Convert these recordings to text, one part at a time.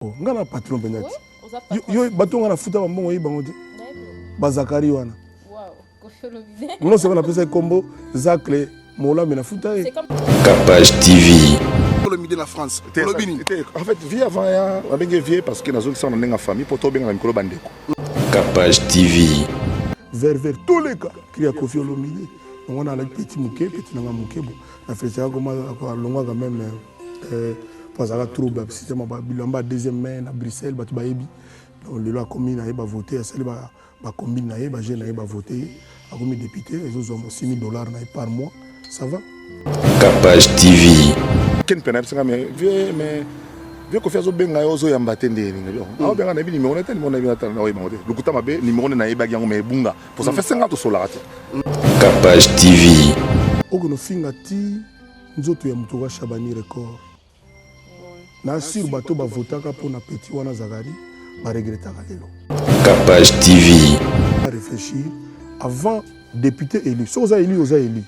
Nga na patron penati. Yo bato nga na futa bambongo yi bango te. Bazakari wana. Wow, Koffi Olomide. Non c'est pas appelé combo Zacle Mola mais na futa. Capage TV. Olomide la France. En fait, vie avant ya, on a vie parce que nazo ça na famille pour to benga mikolo bandeko. Capage TV. Vers tous les cas, cria Koffi Olomide. Donc on a le petit mouké, petit nanga mouké bon. Na fait ça comme longa quand même parce que trouble système ba bilamba deuxième main à Bruxelles ba bayebi. Donc le loi commune a voté, ça ba combine na ba jeune na voté, a comme député, ils ont $6,000 par mois, ça va. Capage TV. Ken penal ça mais vieux ko fazo benga yo zo yamba tende ni ngabio. Ah benga na bi numéro na tellement na bi na tala na oyeba ngote. Lukuta mabe numéro na yeba yango me bunga. Pour ça fait 50 sola rate. Capage TV. Ogono finga ti nzoto ya mutoka Shabani record. Na sur bato ba votaka pour na petit wana Zakari ba regrettaka lelo. Capage TV. Réfléchir avant député élu. Si vous avez élu,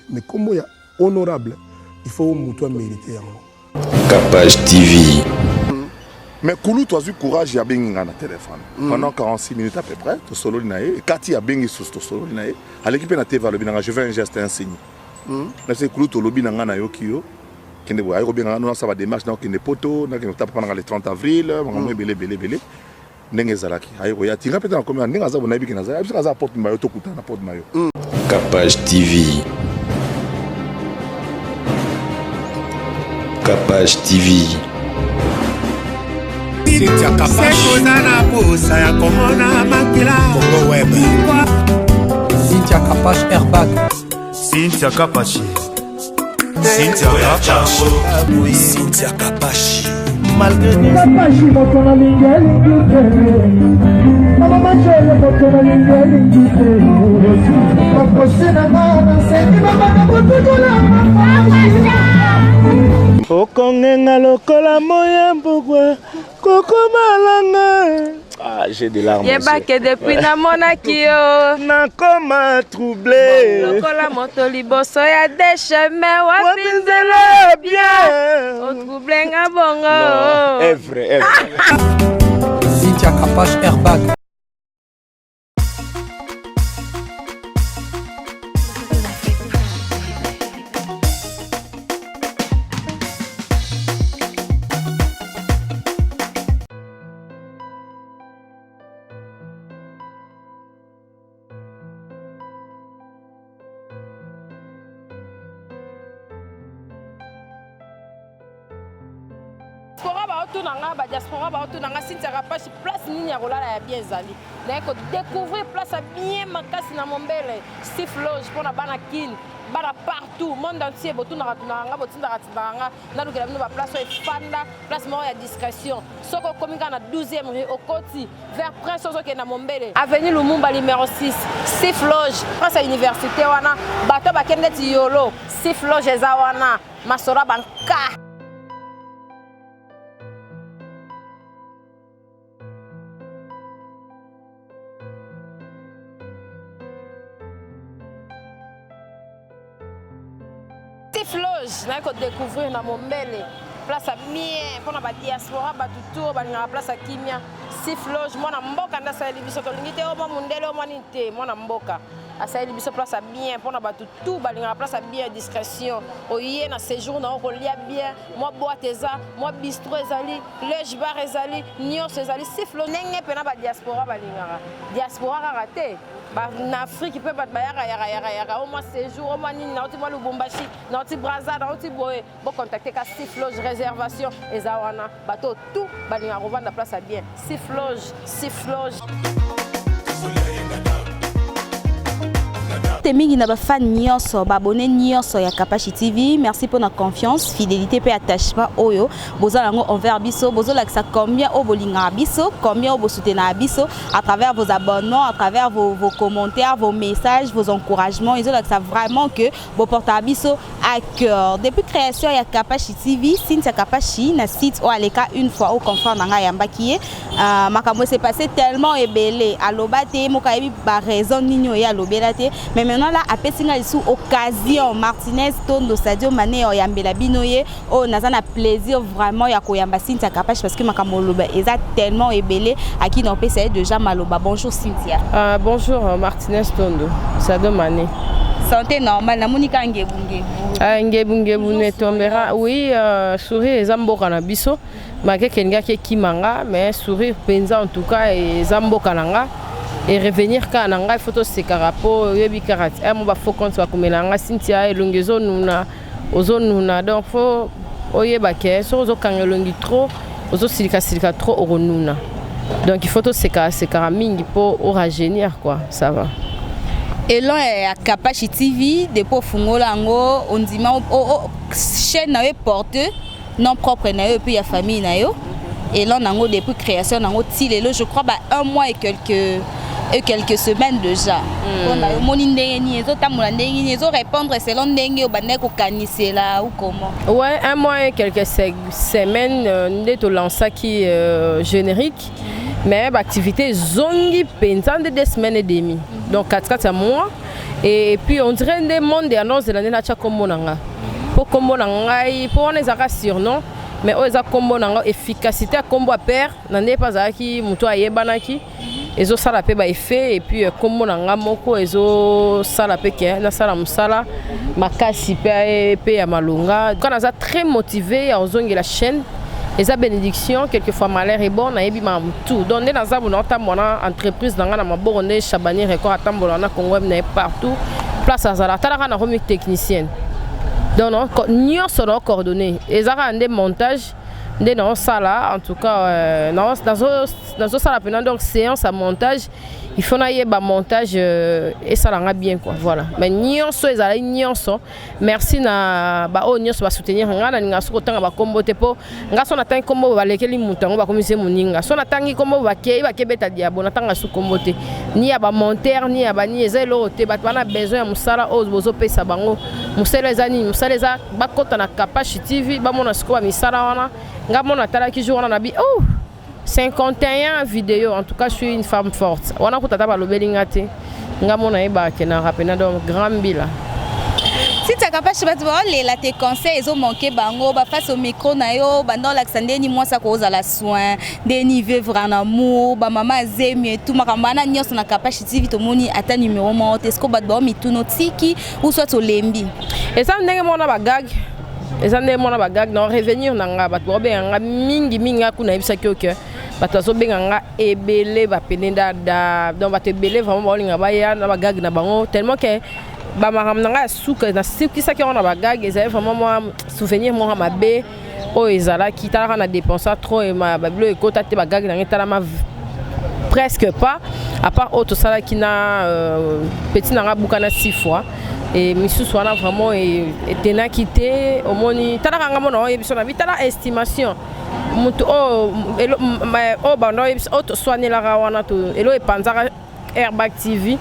mais comme il y a honorable, il faut muto mériter yango. Capage TV. Mais Koulou, tu as eu courage, il y a bien un téléphone. Pendant 46 minutes à peu près, tu solo linae. Et Cathy a bien sous ton solo linae. À l'équipe na TV, je fais un geste insigne. Mais c'est Koulou, tu lobby na yokio. Qui ne voit pas bien, ça va démarche dans les poteaux, dans le 30 avril, on va belé. Nengezalaki. Ayo ya tinga peut-être comme nengaza bonabi ki naza. Abisa za porte mayo to kuta na porte mayo. Capage TV. Capage TV. Cynthia Capache. Sekona posa ya komona makila. Congo Web. Cynthia Capache Airbag. Cynthia Capache. Cynthia Capache. Cynthia Capache. Malgré Capache motona lingeli mama machele motona lingeli makosena mama senti mama na bototola okongenga lokola moya mbugwa koko malanga. Ah, j'ai des larmes. Yeba que depuis na monaki yo na koma troublé lokola moto liboso ya des chemins wapinzela bien o troublé nga bongo. Non, est vrai. Cynthia Capache Airbag. Diaspora ba otunanga Cynthia Capache place nini ya kolala ya bien zali na ko découvrir place bien makasi na mombele Steve Loge pona bana kin bana partout monde entier botunanga tunanga botindaka tindanga na lukela bino ba place efanda place moko ya discrétion soko komika na 12e rue okoti vers Prince Ozoke na mombele avenue Lumumba numéro 6 Steve Loge place à université wana bato bakende ti yolo Steve Loge eza wana masora banka. Loge, na ko découvrir na mombele place à bien pour na ba diaspora ba tuto ba na place à kimia Steve Loge mona mboka nda sa libiso to lingite o mundele o manite mona mboka asa libiso place à bien pour na ba tuto ba na place à bien discrétion o yé na séjour na ko lia bien moi boîte eza moi bistrot ezali Loge bar ezali nyos ezali Steve Loge nenge pe na ba diaspora ba lingara diaspora raté en Afrique, il peut pas au moins séjour, au moins Nina, au moins Lubumbashi, au Brazza, au Boé, bon contacter Steve Loge, réservation, et Zawana, bateau, tout, balinga revendre la place à bien. Steve Loge. Mingi na ba fan nyonso ba abonné nyonso ya Capage TV. Merci pour notre confiance, fidélité et attachement oyo bozala ngo envers biso bozola que ça combien au bolinga biso combien au bosoutenir biso à travers vos abonnements, à travers vos commentaires, vos messages, vos encouragements. Ils ont que ça vraiment que vos portez biso à cœur. Depuis création ya Capage TV, Cynthia Capache na site au aleka une fois au confort nanga yamba qui makambo s'est passé tellement ébélé à lobate mo kayebi ba raison ninyo ya lobelate mais maintenant là apesinga ici occasion Martinez Tondo Sadio Mané oyambela binoye o nazana plaisir vraiment ya koyamba Cynthia Kapache parce que makambo loba eza tellement ébélé à qui n'on peut essayer déjà maloba. Bonjour Cynthia. Bonjour Martinez Tondo Sadio Mané. Santé normale na monika ngebunge. Ngebunge ne tombera. Oui, sourire eza mboka na biso. Malgré kenga ke kimanga mais sourire penza en tout cas et zamboka nanga. Et revenir quand on a photo c'est carapo yebi karate mo ba faut compte ko melanga Cynthia elongezo nuna ozone nuna donc faut oyeba ke so zo kangelongi trop ozo silika trop oronuna donc il faut to c'est karamingi pour rajeunir quoi ça va. Et là à Kapache TV depuis fungola ngo on dit ma chaîne na porte non propre na yo puis ya famille na yo et là nango depuis création nango tilelo je crois un mois et quelques semaines déjà. On a moni ndenge ezo tamola ndenge ezo répondre selon ndenge obane ko kanisela ou comment. Ouais, un mois et quelques semaines ndeto lança qui générique mais l'activité zongi penza de 2 semaines et demie. Donc 4 mois et puis on dirait des monde annonce de l'année na cha kombo nanga. Pour kombo nanga pour on ezaka surnom mais on ezaka kombo nanga efficacité à kombo à père nande pas aki muto ayebanaki. Ezo sala pe ba effet et puis comme nanga moko ezo sala pe ke na sala musala makasi pe ya malonga quand on est très motivé à ozongi la chaîne eza bénédiction quelquefois malheur et bon na yebi ma tout donc na za bona tamona entreprise nanga na maboro ne Chabani record atambola na Congo na partout place azala tala na remise technicienne donc non nyonso na coordonné ezaka ande montage dans ça en tout cas dans ça la donc séance à montage il faut naie ba montage et ça l'a bien quoi voilà mais nyonso ezala nyonso merci na ba o nyonso ba soutenir ngana ninga sokotanga ba kombo te po ngaso na tangi kombo ba lekeli mutango ba komise muninga so na tangi kombo ba kebeta diabo na tanga su kombo te ni ya ba monteur ni ya ba ni ezelo te ba bana besoin ya musala o bozo pesa bango musala ezani musala eza ba kota na Kapache TV ba mona siko ba misala wana ngamona tala ki jour na bi oh 51 vidéos en tout cas je suis une femme forte on a ko tata ba lobelinga te ngamona eba ke na rapena donc grand bila si tu Kapache ba lela tes conseils ezo manquer bango ba face au micro na yo ba dans l'accender ni moi ça cause à la soin des niveaux vraiment amour ba mama zemi tout makambana nyonso na Kapache TV to moni ata numéro mo est-ce ba do mi tout notiki ou soit olembi et ça ndenge mona ba gag ezande mona ba gag na revenir nanga bato benga mingi kuna ebisa kyoke bato zo benga ebele ba penenda da donc bato ebele vraiment ba linga ba ya na ba gag na bango tellement que ba maram nanga suka na sikisa ki ona ba gag ezali vraiment moi souvenir moi mabe o ezala ki tala na dépenser trop et ma bablo ekota te ba gag na tala ma presque pas à part auto sala qui na petit nanga bukana 6 fois et monsieur soit vraiment était na quitté au moni tala kanga mona yebiso na bitala estimation mutu bando yebiso auto soigner la rawana to elo e panzara Airbag TV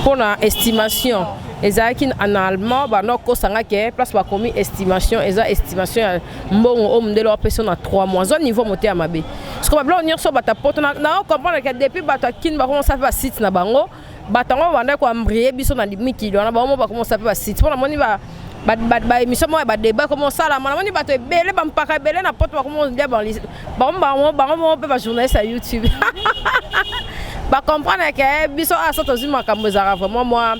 pour la estimation ezaki en allemand bando ko sanga ke place ba komi estimation eza estimation mbongo o mndelo opession na 3 mois au niveau monter à mabe parce que ba blo nyonso bata poto na comprendre que depuis bata kin ba commencer à faire site na bango batango banda ko ambrier biso na limiki na ba mo ba commencer à faire site pour la moni ba émission mo ba débat comment ça la moni bato ebele ba mpaka ebele na poto ba commencer bien ba ba journaliste à YouTube ba comprendre que biso a ça aussi makambo za vraiment moi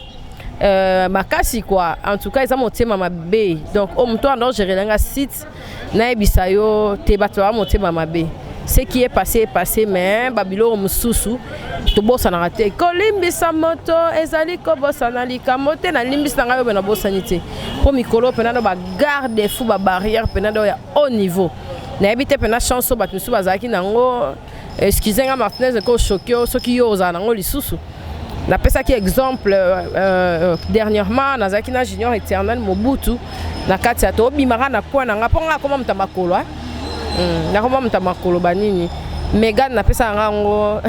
makasi quoi en tout cas ils ont monté ma bé donc au moment où j'ai relanga site na bisayo te bato a monté ma bé ce qui est passé mais babilo mususu to bossa na raté kolimbisa moto ezali ko bossa na likamote na limbisa ngayo bena bossa nité pour mikolo penado ba garde fou ba barrière penado ya haut niveau na ebité pena chance ba musu bazaki nango excusez-moi Martinez ko choqué soki yo za nango lisusu na pesa ki exemple dernièrement nazaki na junior éternel Mobutu na kati ya to bimara na kwa na ngaponga koma mtamakolo na koma mtamakolo banini Megan na pesa ngango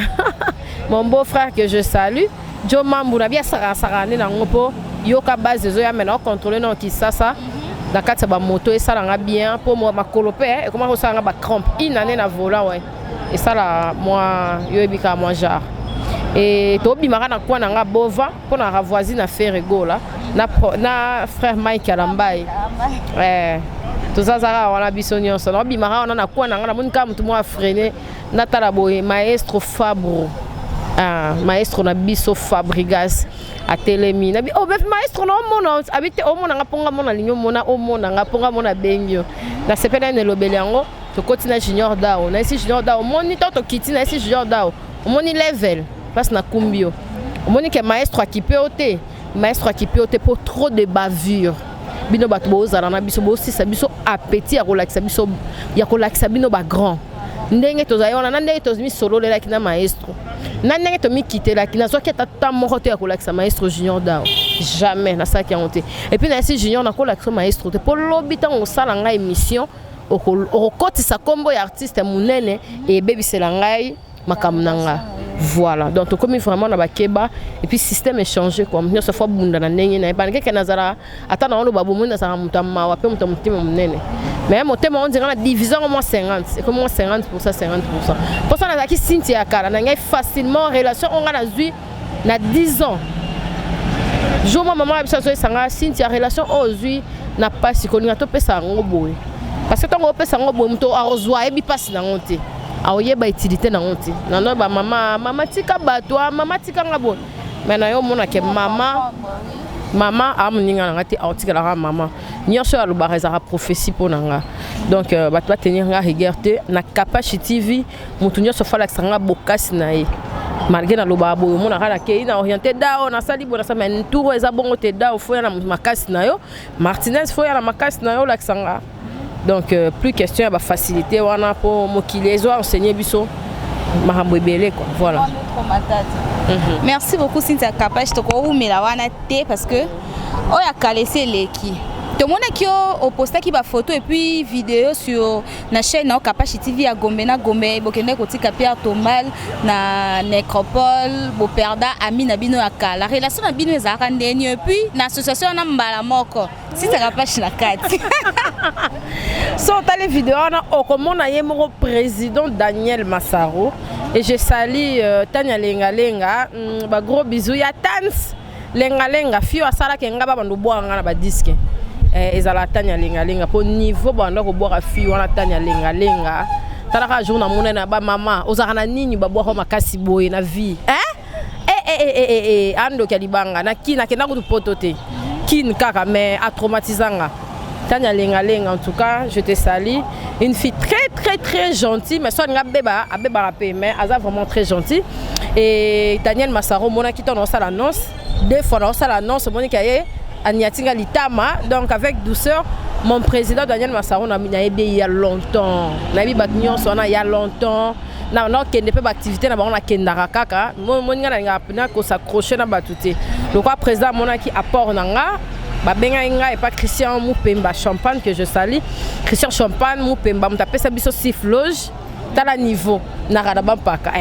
mon beau-frère que je salue Jo Mambu na bia sarane na ngopo yoka base zo ya mena contrôler non ki sasa na kati ba moto et ça nga bien pour moi makolo pe et comment ça nga ba crampe inane na volant ouais et ça là moi yo ebika moi genre et tobimaka na kwa nanga bova pour na voisine à faire rigola na frère Mike Alambai tout ça ça wana biso nyonso na bimaka wana na kwa nanga na moni ka mutu mo a freiner na tala boye maestro Fabro maestro na biso Fabrigas a telemi na bi oh maestro no mona habite o mona ngaponga mona linyo mona o mona ngaponga mona bengyo na sepena ne lobelango to kotina junior dao na isi junior dao moni to kiti na isi junior dao moni level passe na kumbio moni ke maestro qui peut pour trop de bavure bino bato bozala na biso bosisa biso appétit ya kolakisa biso ya kolakisa bino ba grand ndenge tozayona na ndenge tozimi solo lela kina maestro na ndenge tomi kitela kina soki tata moko te ya kolakisa maestro junior dao jamais na saki ya honte et puis na si junior na kolakisa maestro te pour lobita on sala nga émission okotisa kombo ya artiste munene et bebisela ngai makamnanga. Voilà, donc comme vraiment na bakeba et puis système est changé comme nous se fois bunda na ndenge na ba ngeke nazara ata na ono babu munda sa mutama wa pe mutamtima munene mais mon thème on dirait la division au moins 50 c'est comme 50% 50% pour ça na ki Cynthia kala na ngai facilement relation on a zui na 10 ans jour maman abisa so sanga Cynthia relation ozui na pas sikolinga to pesa ngoboy parce que tango pesa ngoboy muto arozwa ebi passe na ngonte aoye ba utilité na ngonte na no ba mama tika batwa mama tika ngabo mais na yo mona ke mama amninga na ngati article la mama nyonso ya lubareza ra prophétie ponanga donc batwa tenir nga rigueur na Kapashi TV mutu nyonso fala sanga bokasi na ye malgré na lobabo mona kana ke ina orienté dao na sali bona sa men tour eza bongo te dao foya na makasi na yo Martinez foya na makasi na yo la sanga. Donc plus question à faciliter wana pour mokili ezo enseigner biso mahambo ebele quoi voilà. Merci beaucoup Cynthia Kapashi to ko umela wana te parce que oya kalese leki tout le monde qui a posté qui ba photo et puis vidéo sur la chaîne Kapashi TV à Gombe na Gombe bokende kotika Pierre Tombal na Nécropole bo perda ami na bino akala relation na bino ezaka ndeni et puis na association na mbala moko si ça Kapashi na kati so ta les vidéos na okomona ye moko président Daniel Massaro et je salue Tania Lenga ba gros bisous ya Tans Lenga fio asala ke ngaba bandu boanga na ba disque ezala Tania Lenga pour niveau banda ko boka fio wana Tania Lenga talaka jour na monena ba mama ozaka na nini ba boka makasi boye na vie ando kalibanga na kina kena ko potote kin kaka mais a traumatisanga Tania Lenga en tout cas je te salue une fille très gentille mais soit nga beba rapé mais aza vraiment très gentil et Daniel Massaro mona qui ton ça l'annonce deux fois dans ça l'annonce moni kaye Aniatinga Litama donc avec douceur mon président Daniel Massaro na ebe il y a longtemps na bi batnyon sona il y a longtemps na kende pe activité na ba na kendaka kaka moni nga na pena ko s'accrocher na batute donc quoi président mona qui apport nanga ba benga inga et pas Christian Moupemba Champagne que je salue Christian Champagne Moupemba mutape sa biso siffloge tala niveau na radaba paka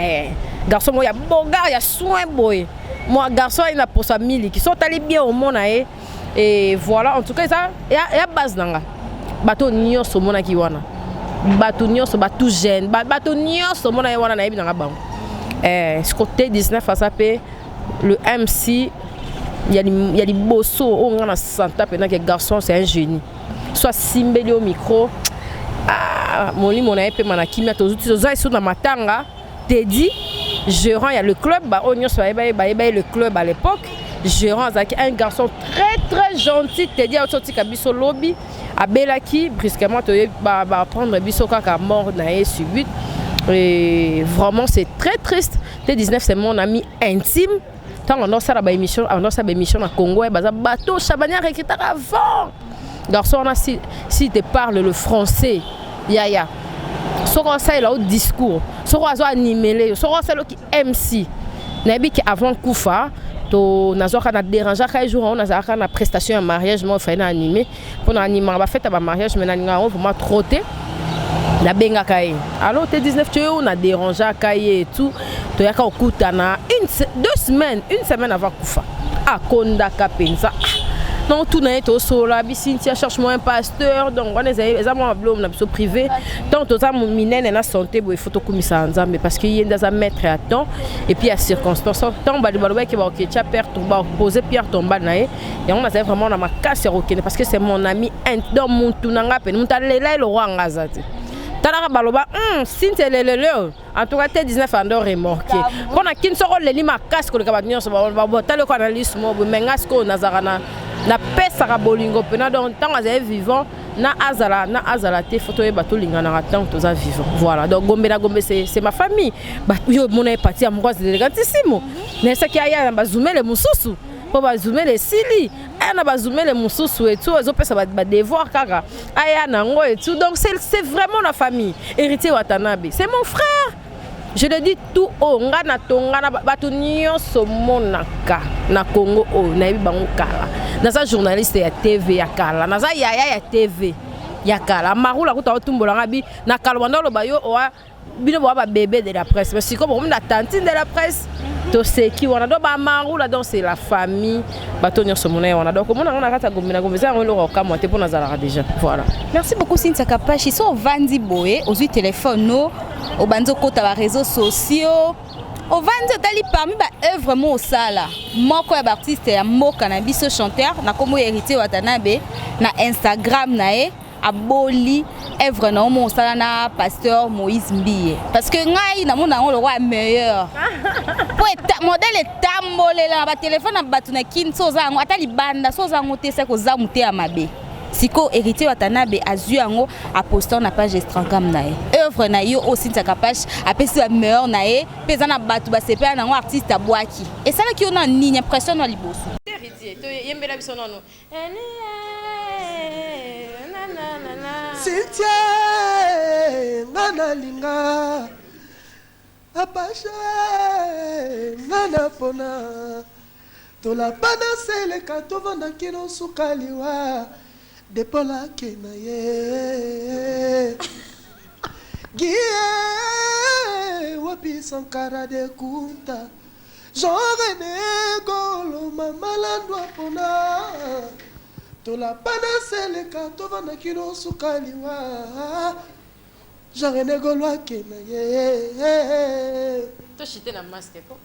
garçon mo ya boga ya soin boy moi garçon il a pour sa mili qui sont allés bien au monde et voilà en tout cas ça y a base nanga bato nyonso mona ki wana bato nyonso bato jeune bato nyonso mona wana na yebi nanga bango ce côté 19 à ça le MC il y a des bosso on a santa pendant que garçon c'est un génie soit simbeli au micro moli mona epé manakimia tozuti toza sur na matanga te dit gérant il y a le club bah on y soit le club à l'époque gérant avec un garçon très gentil te dit sorti kabiso lobby à Belaki brusquement te va prendre biso kaka mort na subite et vraiment c'est très triste T19 c'est mon ami intime tant on a ça la émission à Congo et baza bateau Chabania recruté avant garçon on a si te parle le français yaya soko ça il a au discours soko azo animé soko c'est le qui MC nabi qui avant Koufa to nazoka na déranger ka jour on a na prestation en mariage moi fait na animé pour na animer ba fête ba mariage mais na ninga on vraiment trotté la benga kai alors T19 tu on a dérangé kai et tout to yaka okutana une semaine avant Koufa akonda ka penza non tout na to sola bi Cynthia cherche moi un pasteur donc on les amants blom na privé tant aux amants minene na santé bo photo komisa nzambe parce que yenda za mettre à temps et puis à circonstance tant ba ba ki ba ki cha perturba poser pierre tomba na et on a vraiment na makasi rokene parce que c'est mon ami dans mon tunanga pe mutalela le roi ngazati talaka baloba Cynthia lelele en tout cas 19 ans d'or remorqué on a kin soko leli makasi ko le kabatnyo so ba tale ko analyse mo mengas ko nazarana na pesa bolingo pena donc tant azali vivant na azala te photo e bato lingana na tant toza vivant voilà donc gombe c'est ma famille ba yo mona e parti amoureuse élegantissimo mais ça qui aya ba zoomer les mususu pour ba zoomer les sili ana ba zoomer les mususu et tout zo pesa ba devoir kaka aya nango et tout donc c'est vraiment la famille héritier Watanabe c'est mon frère. Je le dis tout haut, ngana tongana batu nyonso monaka na Congo o na yebi bango kala. Naza journaliste ya TV ya kala, naza yaya ya TV ya kala. Marula kuta otumbola ngabi na kalwanda lo bayo oa bino ba bébé de la presse. Mais c'est comme on a tantine de la presse. To c'est qui on a do ba marula donc c'est la famille batu nyonso monay on a donc on a kata gomina gomeza on le roka moi te pour nazala déjà. Voilà. Merci beaucoup Cynthia Kapashi. So vandi boé au téléphone no au banzo kota ba réseaux sociaux au vandi tali parmi ba œuvre mo osala moko ya artiste ya moka na biso chanteur na komo héritier Watanabe na Instagram na e aboli œuvre na mo osala na pasteur Moïse Mbiye parce que ngai na mona ngo le roi meilleur pour modèle tambolela ba téléphone na batu na kin so zango atali banda so zango te se ko zamuté ya mabe. Siko héritier Watanabe azui yango a posté na page Instagram na e œuvre na yo aussi Cynthia Kapashi apesi ba meilleur na e pesa na batu ba sepela nango artiste abwaki et ça qui on a ni impression na liboso héritier to yembela biso nono Cynthia ngana linga apasha ngana pona tola pana sele kato vanda kino sukaliwa depola kena ye gie wapi sankara de kunta genre negolo mamalandwa pona tola pana sele kato vanda kino sukaliwa genre negolo kena ye to chiter na masque ko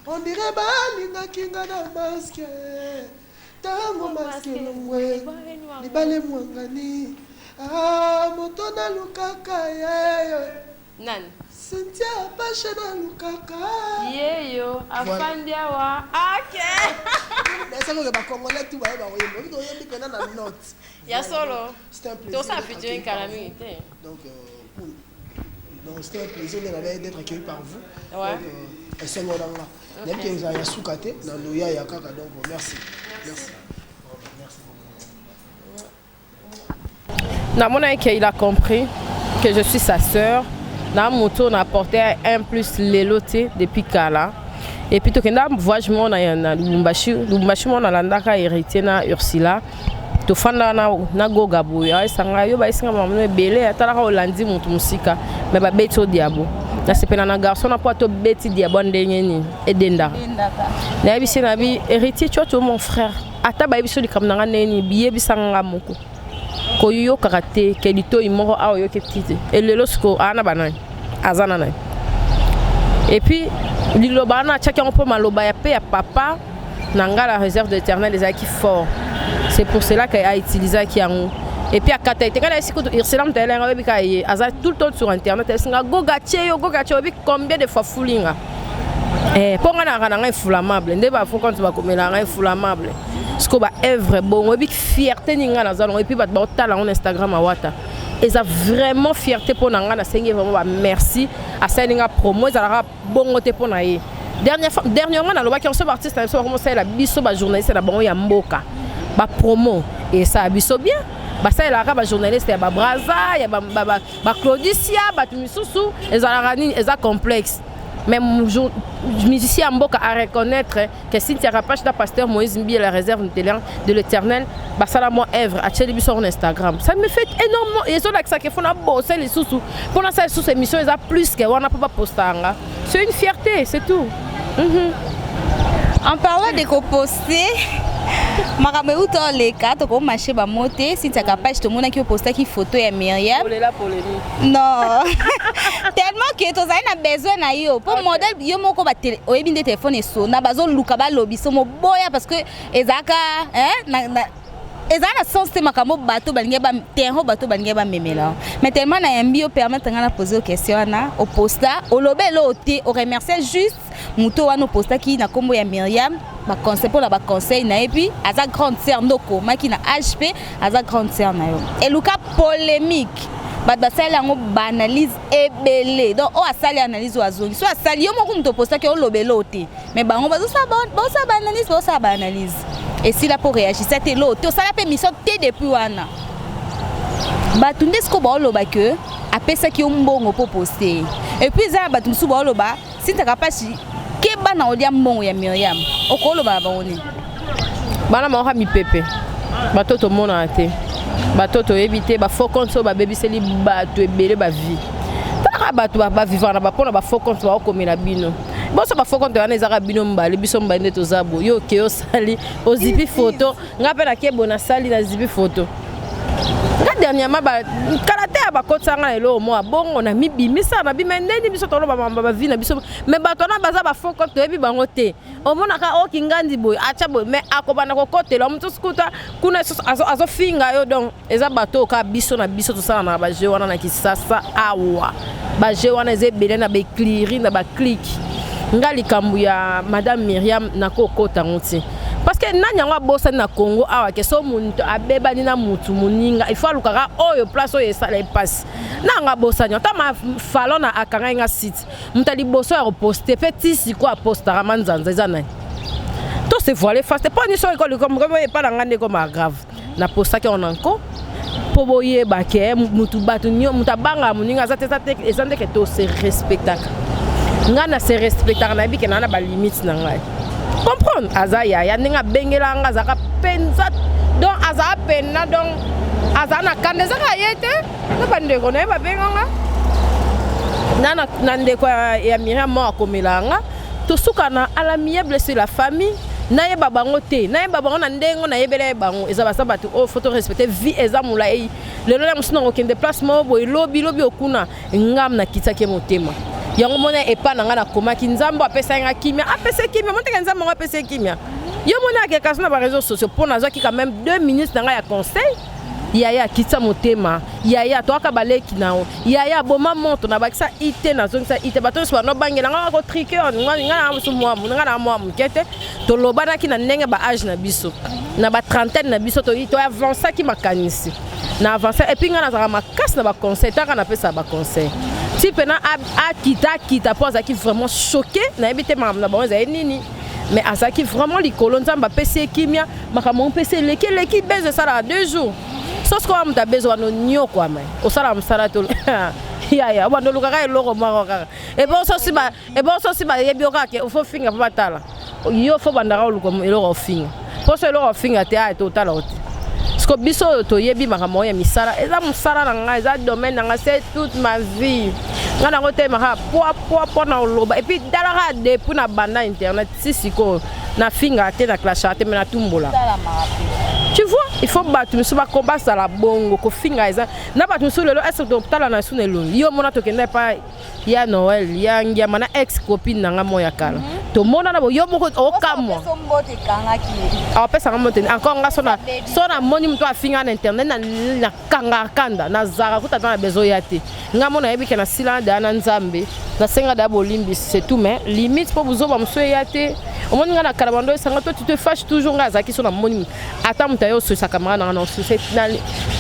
on dirait balinga kinga na masque tango masque longwe libale mwangani moto na lukaka yeyo nani Cynthia Kapashi na lukaka yeyo afandia wa ake ça que ba congolais tout ba ba yembo to yembi kana na note ya solo c'est un plaisir to ça featuring calamité donc donc c'était un plaisir d'être accueilli par vous. Ouais. Donc, et c'est moi là. Même que vous avez soukate dans le ya kaka donc merci. Merci. Namona qu'il a compris que je suis sa sœur. Na moto na porté un plus leloté depuis Kala. Et puis to kenda voyage mon na Lubumbashi mon na landaka héritier na Ursula. To fanda na goga boya esanga yo ba isinga mamwe belé atalaka olandi mutu musika mais ba beto diabo na sepena na garçon na poto beti diabo ndenyeni edenda na bisi na bi héritier tu mon frère ata ba biso likam na neni biye bisanga moko ko yo karate kelito imoro a yo ketite et le losko ana banani azana na et puis liloba na chaki on peut maloba ya pe ya papa nanga la réserve de l'Éternel des acquis forts. C'est pour cela qu'il a utilisé Kiango. Et puis à Kataïte, quand il s'est tout le temps sur internet, il s'est dit combien de fois foulinga. Et pour un inflammable, il faut qu'on soit comme un inflammable. Ce qu'on va œuvre bon, et puis fierté ninga na zalon et puis ba talent en Instagram à Wata. Et ça vraiment fierté pour nanga na sengi vraiment merci à Seninga promo, ça a bon côté pour naïe. Dernièrement, dans le bac, on se artiste, on a commencé la biso, journaliste, la bon, il y a Mboka, ba promo, et ça a biso bien. Bah ça, il y a journaliste, il y a Braza, il y a Claudicia, Tumisoussou, et ça a complexe. Mais musicien Mboka à reconnaître que Cynthia Kapashi, la pasteur Moïse Mbiye, la réserve de l'Éternel, bah ça la moi œuvre à Tchélibi sur Instagram. Ça me fait énormément. Et ça que ça qu'il faut bosser les sous pour lancer les sous émissions, ils ont plus que on n'a pas posté. C'est une fierté, c'est tout. En parlant de poster, makambo uto les quatre comme marché ba moté si tu capable tout monde qui poster qui photo ya Myriam. Non. Tellement que tu as besoin na yo pour modèle yo moko ba oyebi de téléphone eso na bazo luka ba lobi so mo boya parce que ezaka ezana sens te makambo bato balinge ba terreau bato balinge ba memela mais tellement na yambi yo permettre nga na poser question na au posta au lobelo te au remercier juste muto wana posta ki na kombo ya Myriam ba conseil pour la ba conseil na et puis aza grande sœur ndoko maki na HP aza grande sœur na yo et luka polémique bat basali yango ba analyse ebele donc o asali analyse wazongi so asali yo moko muto posta ke o lobelo te mais bango bazo sa ba analyse et si là pour réagir c'était l'autre ça la permission té depuis wana batunde sko ba loba que apesa ki mbongo pour poster et puis ça batunde su ba loba si tu capable ke bana olia mbongo ya Myriam okoloba ba oni bana ma mi pepe batoto mona te batoto éviter ba faux compte so ba baby seli bato ebele ba vie taka bato ba vivre na ba pona ba faux compte ba komela bino bon ça ba faux compte wana ezaka bino mbali biso mbande to zabo yo ke yo sali ozipi photo ngape na ke bona sali na zipi photo nga dernièrement ba karate ba kotsanga elo mo bongo na mibimisa na bimendeni biso tolo ba vie na biso mais bato na baza ba faux compte ebi bango te omona ka o kingandi boy acha boy mais akobana ko kotela mutu skuta kuna azo finga yo donc eza bato ka biso na biso to sala na ba je wana na kisasa awa ba je wana ezebele na ba clearing na ba click ngali kambu ya madame Myriam na kokota ngoti parce que nanya ngwa bosa na Congo awa ke so muntu abeba ni na mutu muninga il faut lukaka oyo place oyo esala passe na ngwa bosa nyota ma falona akanga nga site mutali boso ya reposter petit si quoi postara manzanza ezana to se voiler face pas ni so ko comme pas na ngande ko ma grave na posta ke onanko po boye ba ke mutu batu nyo mutabanga muninga zatete ezande ke to se respectaka ngana se respecter na bi ke na ba limite na ngai comprendre azaya ya ninga bengela nga zaka penza donc aza penna donc azana kandeza ka yete na bande ko na ba benganga nana nande ko ya Myriam mo akomelanga to sukana ala miable sur la famille na yeba bango te na yeba bango na ndengo na yebele bango ezaba sabatu o photo respecter vie ezamula ei lelo na musina ko kende déplacement boy lobi okuna ngam na kitake motema yango mona epa na nga na komaki nzambo apesa nga kimia apesa kimia monte nzambo apesa kimia yo mona ke kasuna ba réseaux sociaux pour na zaki quand même 2 minutes na nga ya conseil yaya kitsa motema yaya to aka baleki nao yaya boma monto na bakisa ite na zonisa ite bato so no bangela nga ko tricker nga na musu mwa nga na mwa mkete to lobana ki na ndenge ba âge na biso na ba trentaine na biso to avancer ki makanisi na avancer et puis nga na zaka makasi na ba conseil taka na pesa ba conseil si pena a kita pour ça qui vraiment choqué na ebité mam na bon za nini mais à ça qui vraiment li kolonza mba pc kimia makamon pc leki beze ça là 2 jours sauf que am ta besoin no nyo kwa mai o sala msala to ya ba no luka eloko maro kaka e bon so si ba yebi okake o fo finga pa batala yo fo bandaka luko eloko finga po so eloko finga te a total oti sko biso to yebi makamon ya misala eza musala na nga eza domaine nga c'est toute ma vie ngana ngote maka po na loba et puis dalaka depuis na banda internet sisiko na finga te na clash te na tumbola tu vois il faut battre musu ba combat ça la bongo ko finga eza na battre musu lelo est to tala na sunelo yo mona to kende pa ya Noël ya ngia mana ex copine na nga moya kala to mona na bo yo moko okamwa a pesa ngamote encore nga sona moni mto afinga na internet na kanga kanda na zara kuta na bezo yate nga mona yebi kana sila da na nzambe na senga da bolimbi c'est tout mais limite pour vous ba mso yate au moni nga na kalabando sanga toi tu te fâches toujours nga zaki sona moni ata mtayo so sakamana na société na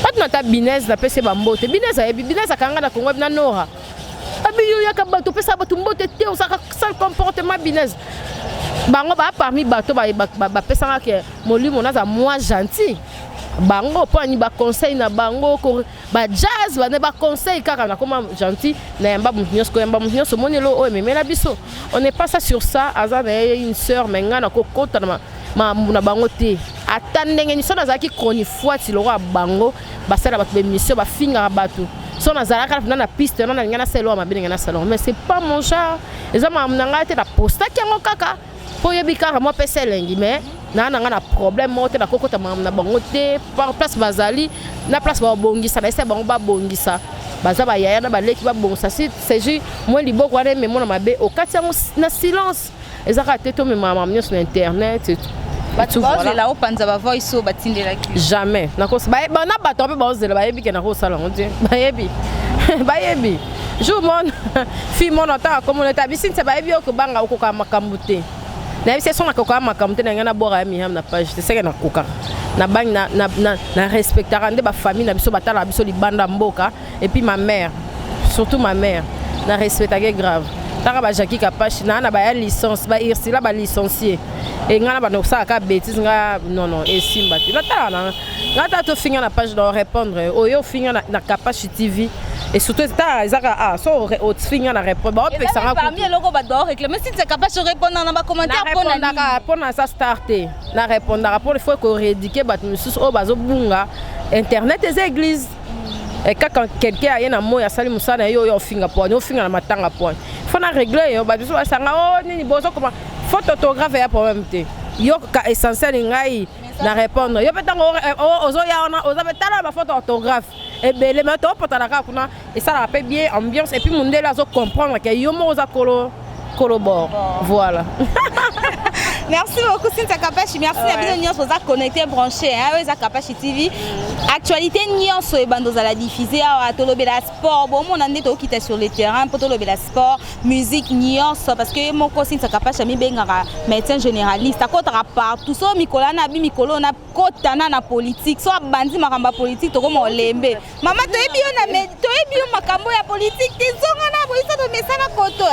pas na ta binez na pese ba mbote binez yebi binez akanga na Congo na nora abi yo yakabato pesa bato mbote te osaka sale comportement binez bango ba parmi bato ba pesa ke molimo na za moi gentil bango po ni ba conseil na bango ko ba jazz ba ne ba conseil kaka na koma gentil na yamba mutnyos ko yamba mutnyos monelo o memela biso on n'est pas ça sur ça azana une sœur menga na kokota na bango te atandenge ni sona zaki kroni fuati lo bango basala bato be mission ba finga bato sona zalaka na piste na ngana selo ma benga na salon mais c'est pas mon genre ezama mnanga te la posta ki ngo kaka pour yebika moi pesa lengi mais na problème mo te na kokota na bango te par place bazali na place ba bongisa na ese bango ba bongisa baza ba yaya na baleki ba bongisa c'est juste moi liboko wana mais mon mabe au kati na silence ezaka te to me mama sur internet et tout voilà là au panza ba voice so batindela ki jamais na ko ba na bato ba ozela ba yebi ke na ko sala on dit ba yebi jour mon fi mon ata comme on est bisi nse ba yebi o ko banga o ko ka makamute na bisi so na ko ka makamute na ngana bora mi ham na page c'est que na koka na bang na respectera nde ba famille na biso batala biso libanda mboka et puis ma mère surtout ma mère na respecter grave taka ba Jackie Kapashi na ba licence ba irsila ba licencié et ngana ba no sa ka bêtise nga non et simba ti na ngata to finga na page de répondre oyo finga na Kapashi TV et surtout ta ezaka so o finga na répondre ba opesa nga parmi eloko ba do réclamer si tu es capable de répondre na ba commentaire pour na ça starter na répondre pour il faut que rédiquer ba mususu o bazo bunga internet des églises et quand quelqu'un a un mot ya sali musana yo finga point yo finga na matanga point faut na régler yo ba biso sanga o nini bozo comment faute orthographe ya problème te yo ka essentiel ngai na répondre yo petango ozo ya ona ozo betala ba faute orthographe et belé mais to potala ka kuna et ça rappelle bien ambiance et puis mondela zo comprendre que yo mo oza collabore voilà. Merci beaucoup Cynthia Kapashi, merci à bien nous sommes connectés branchés hein avec Kapashi TV. Actualité nyonso e bando za la diffuser à tolobela sport bon mon ande to quitter sur le terrain pour tolobela sport, musique nyonso parce que mon ko Cynthia Kapashi mi bengara médecin généraliste akotara partout so mikola na bi mikolo na kotana na politique so bandi makamba politique to ko mo lembe. Mama to ebi yo makambo ya politique tizonga na boisa to mesana koto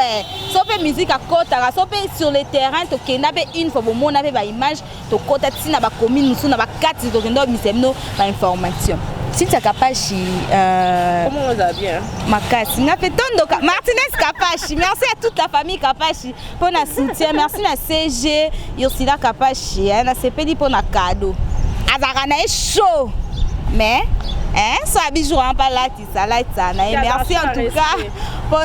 so pe musique akotara so pe sur le terrain to kenda be une fois bon on avait ba image to kota tina ba commune musu na ba kati to kendo misemno ba information Cynthia Kapashi comment on va bien makasi na petondo Martinez Kapashi merci à toute la famille Kapashi pour na soutien merci na CG Yosila Kapashi na sepeli pour na cadeau azaka na chaud mais so abijou en pas là merci en tout cas pour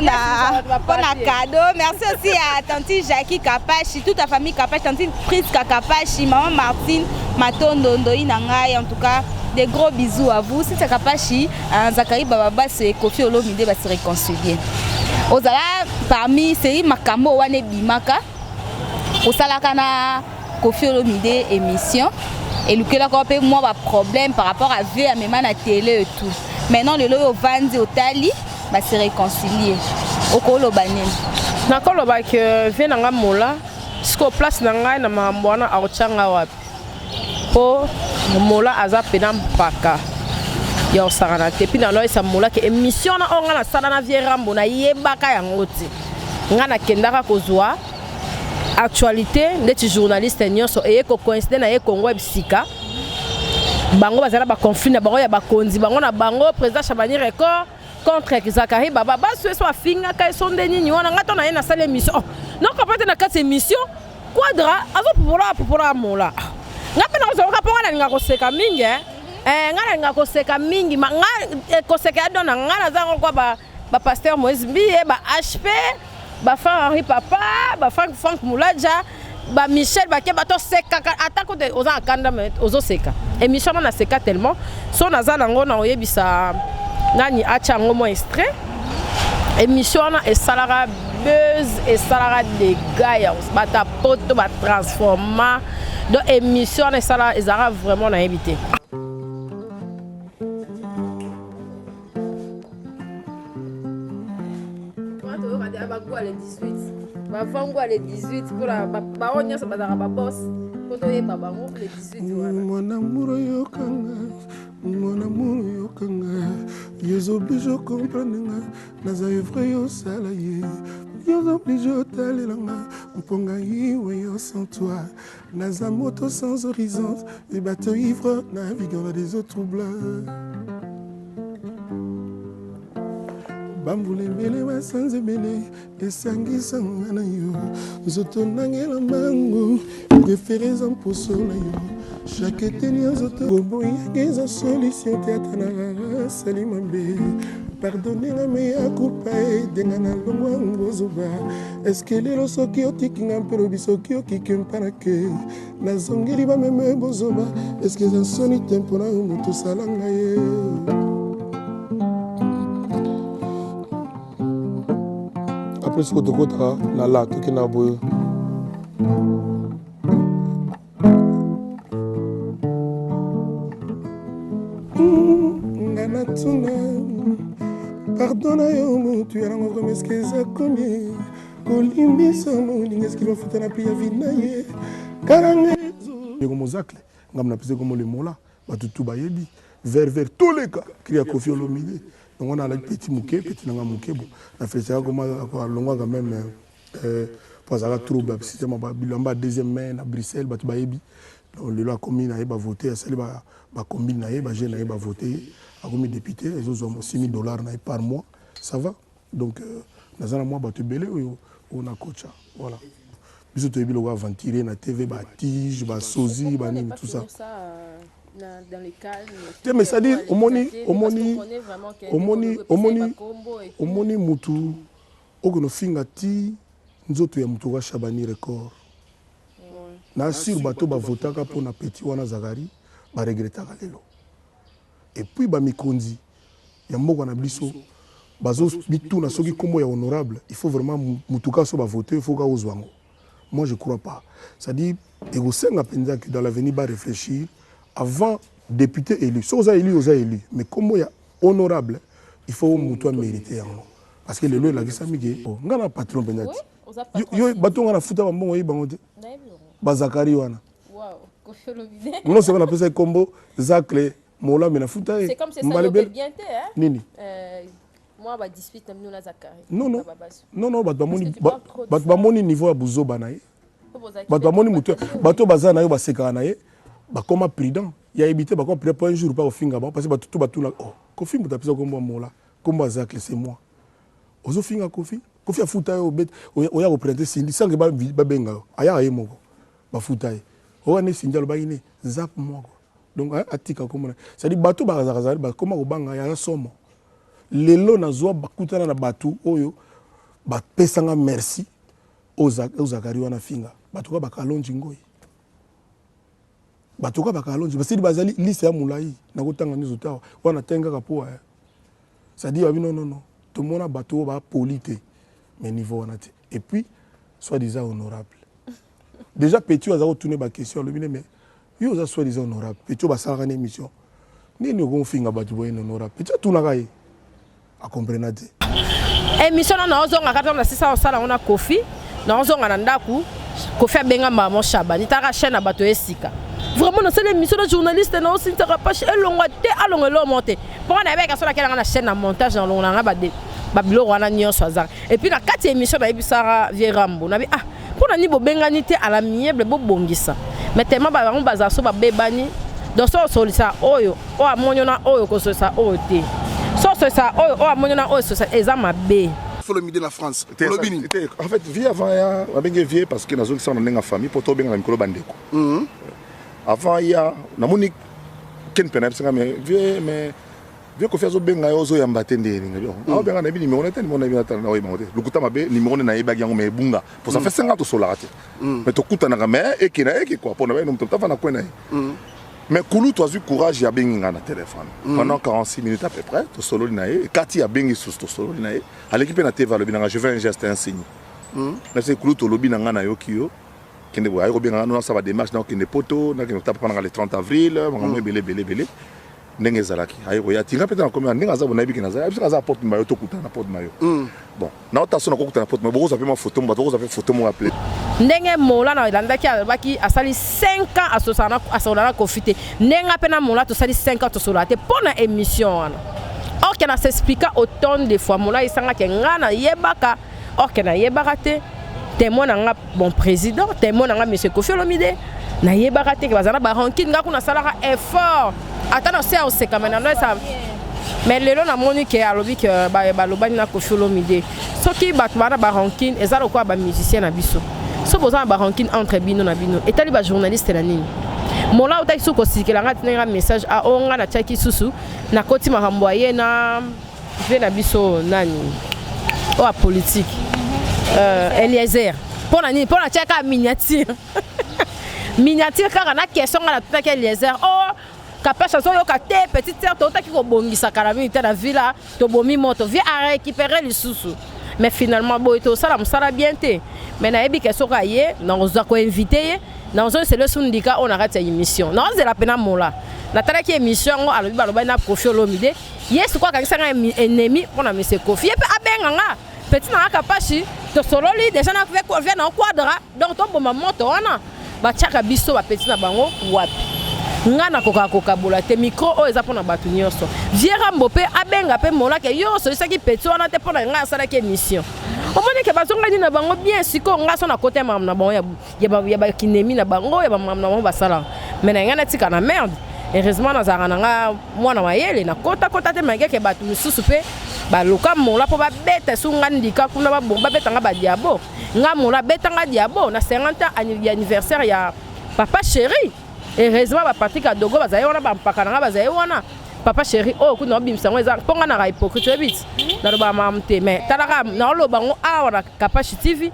na cadeau merci aussi à tante Jackie Kapashi toute la famille Kapashi tante Priska Kapashi maman Martine Matondo Ndoi Nangai en tout cas des gros bisous à vous Cynthia Kapashi Zakari Bababa c'est Kofi Olomide va se réconcilier ozala parmi série makambo wane bimaka osalaka na Kofi Olomide émission et le là qu'on peut moi problème par rapport à vie à même à la télé et tout maintenant le lo vandi au tali va se réconcilier au kolo banen na kolo ba que vient nga mola siko place na ngai na mambwana a ochanga wapi po mola aza pena mpaka ya osarana te puis na lo esa mola ke émission na onga na sala na vie rambo na yebaka yango te nga na kendaka kozwa actualité ndeti journaliste nyonso eye ko coïncider na ye Congo bisika bango bazala ba conflit na bango ya bakonzi bango na bango président Chabani record contre Zakari Baba baso so afinga ka sonde nini wana ngato na ye na salle émission non kapate na kati émission quadra azo popora mola ngape na zo ka ponga na ngako seka mingi ngana ngako seka mingi nga ko seka dona ngana zango kwa ba pasteur Moïse Biye ba HP ba Henri Papa ba Frank Moulaja ba Michel ba ke ba to seka atako de oza kanda mais ozo seka émission na seka tellement so na za nango na oyebisa nani acha ngo mo extrait émission na esalara buzz esalara dégâts ba ta poto ba transforma donc émission na esala ezara vraiment na éviter les 18 ba vango les 18 pour la ba onya ça ba boss pour toye ba bango les 18 mon amour yokanga ils obligent comprendre naza vrai yo salaye ils obligent talelanga mponga yiwe yo sans toi naza moto sans horizon les bateaux ivres naviguant dans des eaux troubles bambule mbele wa sanze mbele esangi sangana yo zoto nangela mango préférés en poso na yo chaque été nyozoto boboyangeza solution théâtre na salimambe pardonner na meya kupa edenga na longwa ngozoba eske lelo soki otikinga mpe lobi soki okiki mpana ke nazongeli bameme bozoba eske eza nsoni te mpona moto osalanga ye apres siko tokotaka na la toki na boye ngana tuna pardona yo motu yarango vraimen eske eza komi kolimbisa moninga eske bafuta na pia vi na ye karanga yeko mozakle ngam napesi komo lemola batutu bayebi vers tous les cas cria Koffi Olomide donc on a la petit moke petit nanga moke bon na fecha koma longwa quand même pour ça trouble système ba bilamba deuxième main à Bruxelles batu bayebi donc le loi commune a voté ça ba combine na ye ba jeune na ba voté a comme député ils ont $6,000 na par mois ça va donc dans un mois batu belé on a coach voilà biso to ebilo va tirer na TV ba tige ba sozi ba nini tout ça dans les calmes mais ça dit omoni mutu okono finga ti nzoto ya mutu wa Shabani record na sur bato ba votaka pour na petit wana Zakari ba regrettaka lelo et puis ba mikondi ya moko na biso bazo bitu na soki kombo ya honorable il faut vraiment mutuka so ba voter il faut ka ozwango moi je crois pas ça dit egosenga penza que dans l'avenir ba réfléchir avant député élu so za élu mais kombo ya honorable il faut mutu mériter yango parce que lelo la kisami ke ngana patron penati yo bato ngana futa ba mbongo yibango te ba Zakari wana wow Koffi Olomide non c'est qu'on appelle ça combo Zakle mola mena futa c'est comme c'est ça bien te hein nini moi ba dispute nous na Zakari non bato bamoni niveau ya buzoba na ye bato bamoni mutu bato baza na yo basekaka na ye bakoma prudent ya éviter bakoma prêt pour un jour pas au finga parce que bato tout bato na oh Koffi mutu apesa kombo mola kombo Zakle c'est moi ozo finga Koffi a futa yo bet oya représenter Sindi sans que ba benga aya ye moko ba futa ye oya ne Sindi aloba ine zap moko donc atika komona ça dit bato bazaka ba koma ko banga ya somo lelo nazwa bakutana na bato oyo ba pesanga merci aux Zakari wana finga bato ka bakalonji ngoyi bato ka bakalonji parce que bazali liste ya mulai na kotanga nyozo tawa wana tenga ka po ça dit non tout le monde a bateau ba polité mais niveau on a et puis soi-disant honorable déjà Petit a retourné ma question le mais yo za soi-disant honorable Petit ba sala une émission ni go finga ba tubo honorable Petit tout na kai a comprendre te émission na ozonga kata na sisa osala on a Koffi na ozonga na ndaku Koffi abenga maman Shabani taka chaîne na bato esika vraiment na sala émission de journaliste na aussi Kapach elongwa te alongelo monter pour na beka so la kala na chaîne na montage na longanga ba babilo wana nyonso azar et puis na kati émission ba ebisara Vierambo na bi ah pona ni bobengani te à la miable bobongisa mais tellement ba bango baza so ba bebani donc so solisa oyo o amonyona oyo ko so sa oyo te so sa oyo o amonyona oyo so sa ezama be Olomide na France Olobini en fait vie avant ya abenge vie parce que nazo kisana ndenga famille poto benga na mikolo bandeko avant ya namoni ken pena psanga mais Vieux Koffi azo benga yo zo yamba tende ninga yo a benga na bi numéro na tende mona bi na tana na oyiba ngote lukuta mabe numéro na yeba yango me bunga pour ça fait 50 sola raté mais to kuta na mais et quoi pour na ba no mto tafa na kwena mais kulu to azu courage ya benga na téléphone pendant 46 minutes à peu près to solo linaye et kati ya bengi sous to solo linaye à l'équipe na TV lobi na je vais un geste insigne mais c'est kulu to lobi na ngana yo kiyo kende bo ayo benga na ça va démarche na kende poto na kende tapa pendant le 30 avril ngamo belé ndenge zalaki ayiko ya tinga peta na komela ndenge aza bona ibiki na za abisa za porte mayo to kuta na porte mayo bon na otaso na kokuta na porte mayo bozo apema photo mba bozo apema photo mo appeler ndenge mola na landaki alobaki asali 5 ans asolana Koffi te ndenge pena mola to sali 5 ans to solana te pona émission wana or que na s'expliquer autant de fois mola isanga ke ngana yebaka or que na yebaka te témoin nga bon président témoin nga monsieur Koffi Olomide na yebaka te ke bazana ba rankine nga kuna salaka effort attends c'est on sait quand même ça mais lelo na moni ke alobi ke ba lobani na Koffi Olomide soki batmana ba rankine ezalo kwa ba musicien na biso so boza ba rankine entre bino na bino etali ba journaliste na nini mola otaki su kosikela nga tinenga message a onga na chaki susu na koti makambo ye na vie na biso nani o a politique Eliezer pona ni pona chaka miniature miniature kaka na question nga na tutaki Eliezer oh Kapage chanson yo ka te petite sœur totaki ko bongisa kala militaire na villa to bomi moto vie a récupérer les sous. Mais finalement boy to sala musala bien te mais na yebi question ka ye na oza ko inviter na ozo c'est le sundika on arrête cette émission na ozo la pena mola na tala ki émission ngo alobi baloba na Kofi Olomide yesu kwa kanisa nga ennemi pona monsieur Kofi et puis abenga nga petit na Kapage to sololi déjà na vient na quadra donc to boma moto wana ba chaka biso ba petit na bango wapi ngana koka bola te micro o eza pona batu nyonso viera mbope abenga pe mola ke yo so isaki petit wana te pona nga sala ke émission o moni ke bazonga ni na bango bien siko nga so na côté mam na bango ya ba kinemi na bango ya ba mam na bango basala mais na ngana tika na merde heureusement na zara nga mwana mayele na kota te mangé ke batu susu pe ba loka mola po ba beta sunga ndika kuna ba bomba beta nga ba diabo nga mola beta nga diabo na 50 ans anniversaire ya papa chéri. Heureusement ba Patrick Adogo bazaye wana ba mpaka na bazaye wana papa chéri oh kuna obimisa ngo eza ponga na hypocrite bit na ba mamte mais talaka na lo bango awa na Kapage TV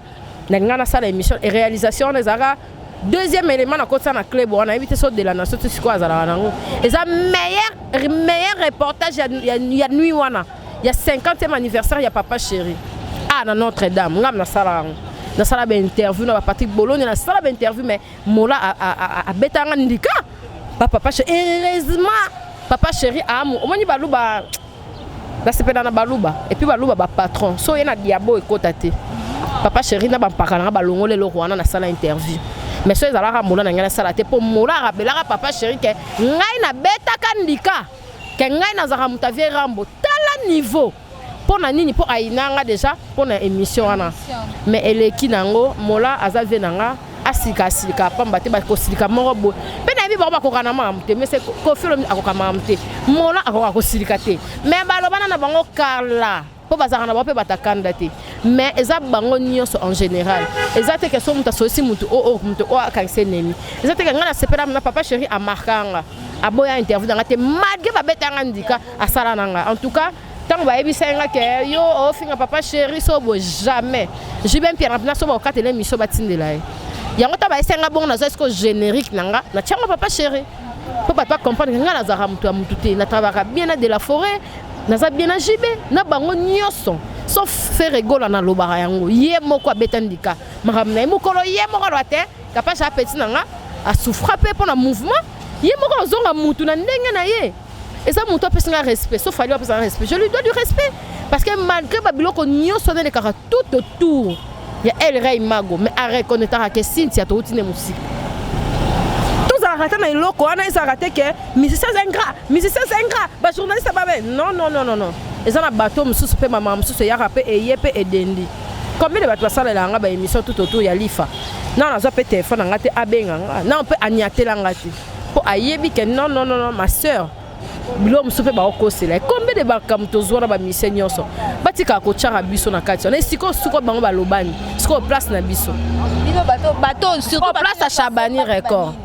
na ngana sala émission et réalisation ezaka deuxième élément na kotsa na club wana éviter so de la nation tout quoi azala nango eza meilleur reportage ya nuit wana ya 50e anniversaire ya papa chéri na Notre-Dame ngam na sala na sala ba interview na Patrick Bologne na sala ba interview mais mola a betanga ndika papa chéri heureusement papa chéri amu omoni baluba la sepena na baluba et puis baluba ba patron so yena diabo ekota te papa chéri na ba mpaka na balongole lo wana na sala interview mais so ezalaka mola na ngana sala te po mola rabelaka papa chéri ke ngai na betaka ndika ke ngai na zaka mutavie rambo tala niveau pour na nini pour aïnanga déjà pour na émission wana mais eleki nango mola azavé nanga asika pamba te ba ko silika moko bo pe na bi ba ko kana mamte mais c'est Kofi Olomide akoka mamte mola akoka ko silika te mais balobana na bango Carla po bazaka na ba pe batakanda te mais eza bango nyonso en général eza te que so muta sosi mutu mutu o akanse nemi eza te que ngana sepela na papa chéri a markanga aboya interview nga te malgré ba betanga ndika asala nanga en tout cas tant que baby senga ke yo ofinga papa chéri so bo jamais j'ai bien pierre na so ba ka tele miso batindela yango ta ba senga bon na zo est-ce que générique nanga na tchanga papa chéri pour pas comprendre nga na zara mutu te na travailler bien na de la forêt na za bien na jibe na bango nyonso sauf faire rigoler na lobara yango ye moko abetandika makamna ye mokolo ye moko lote Kapage a petit nanga a souffrir pe pour na mouvement ye moko zonga mutu na ndenge na ye. Et ça, mon top, c'est un respect. Sauf fallu un respect. Je lui dois du respect. Parce que malgré Babylon, qu'on y a sonné les carats tout autour, il y a El Rey Mago. Mais arrête, qu'on est à la Cynthia, tu as oublié musique. Tous les ratés, ils ont raté que musicien c'est ingrat. Bah, journaliste, non. Ils ont un bateau, monsieur, c'est ma maman, monsieur, c'est Yarapé et Yepé et Dendi. Combien de bateaux ça, il y a une émission tout autour, il y a l'IFA. Non, on a un téléphone, on a un abenga. Non, on peut agnater l'angati. Pour Ayebi, non, ma soeur. Bilom sope ba okosela combien de bakam tozora ba misenyo so batika ko chara biso na kati na siko suko bango ba lobani siko place na biso bino bato surtout place à Chabani record